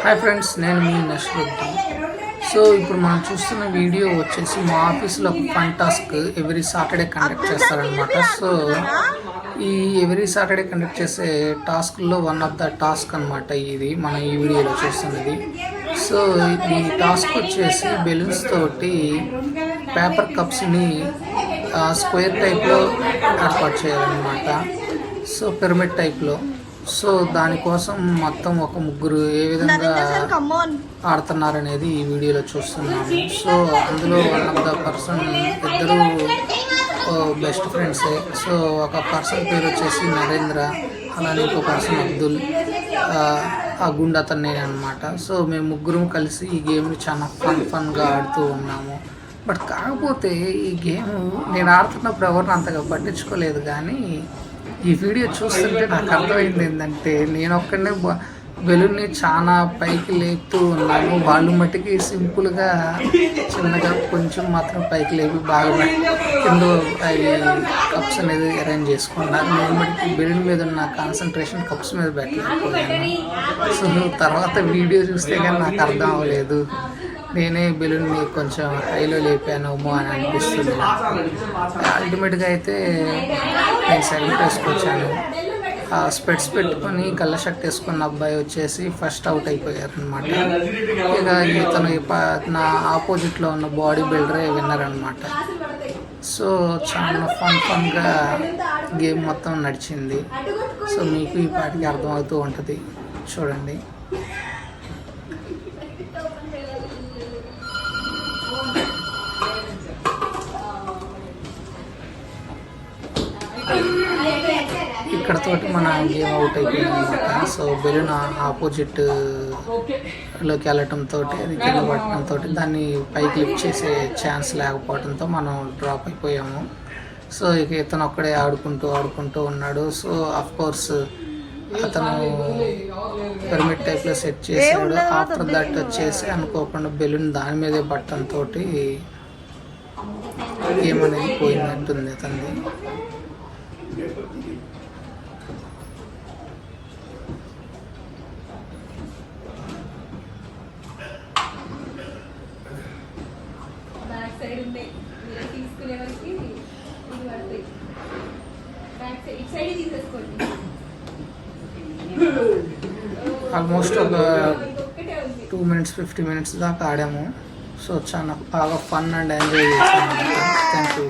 Hi friends, నేను మీ నష్రుద్దీన్. So ఇప్పుడు మనం చూస్తున్న వీడియో వచ్చేసి మా ఆఫీస్లో ఒక fun task every Saturday conduct చేస్తారనమాట. సో ఈ ఎవ్రీ సాటర్డే కండక్ట్ చేసే టాస్క్లో వన్ ఆఫ్ ద టాస్క్ అనమాట ఇది మనం ఈ వీడియోలో చూస్తున్నది. సో ఈ టాస్క్ వచ్చేసి బెలూన్స్ తోటి పేపర్ కప్స్ని స్క్వేర్ టైప్లో ఏర్పాటు చేయాలన్నమాట. సో పిరమిడ్ టైప్లో. సో దానికోసం మొత్తం ఒక ముగ్గురు ఏ విధంగా ఆడుతున్నారనేది ఈ వీడియోలో చూస్తున్నాము. సో అందులో వన్ ఆఫ్ ద పర్సన్ ఇద్దరు బెస్ట్ ఫ్రెండ్సే. సో ఒక పర్సన్ పేరు వచ్చేసి నరేంద్ర, అలానే ఇంకో పర్సన్ అబ్దుల్, ఆ గుండె అతను అనమాట. సో మేము ముగ్గురం కలిసి ఈ గేమ్ని చాలా ఫన్గా ఆడుతూ ఉన్నాము. బట్ కాకపోతే ఈ గేమ్ నేను ఆడుతున్నప్పుడు ఎవరిని అంతగా పట్టించుకోలేదు, కానీ ఈ వీడియో చూస్తుంటే నాకు అర్థమైంది ఏంటంటే నేను ఒక్కడనే బెలూన్ని చాలా పైకి లేపుతూ ఉన్నాను. వాళ్ళు మట్టికి సింపుల్గా చిన్నగా కొంచెం మాత్రం పైకి లేపి బాగా కింద అవి కప్స్ అనేది అరేంజ్ చేసుకున్నారు. నేను మట్టికి బెలూన్ మీద ఉన్న కాన్సన్ట్రేషన్ కప్స్ మీద పెట్టలేకపోయాను. సో తర్వాత వీడియో చూస్తే కానీ నాకు అర్థం అవ్వలేదు, నేనే బెలూన్ని కొంచెం హైలో లేపానేమో అని అనిపిస్తుంది. అల్టిమేట్గా అయితే నేను సెకండ్ ప్లేస్కి వచ్చాను. స్పెట్స్ పెట్టుకొని గల్ల షర్ట్ వేసుకున్న అబ్బాయి వచ్చేసి ఫస్ట్ అవుట్ అయిపోయారు అనమాట. ఇక ఇతను నా ఆపోజిట్లో ఉన్న బాడీ బిల్డరే విన్నర్ అనమాట. సో చాలా ఫన్గా గేమ్ మొత్తం నడిచింది. సో మీకు ఈ పాటికి అర్థమవుతూ ఉంటుంది, చూడండి. ఇక్కడతోటి మన గేమ్ అవుట్ అయిపోయింది అనమాట. సో బెలూన్ ఆపోజిట్లోకి వెళ్ళటంతో అది కింద పట్టడంతో దాన్ని పైకి లిఫ్ట్ చేసే ఛాన్స్ లేకపోవడంతో మనం డ్రాప్ అయిపోయాము. సో ఇక ఇతను ఒక్కడే ఆడుకుంటూ ఉన్నాడు. సో అఫ్కోర్స్ అతను పిరమిడ్ టైప్లో సెట్ చేసాడు. ఆఫ్టర్ దట్ వచ్చేసి అనుకోకుండా బెలూన్ దాని మీదే పట్టడంతో గేమ్ అనేది పోయినట్టుంది అతనిది. ఆల్మోస్ట్ ఒక 2 minutes 50 minutes దాకా ఆడాము. సో చాలా బాగా ఫన్ అండ్ ఎంజాయ్ చేసాము. Thank you.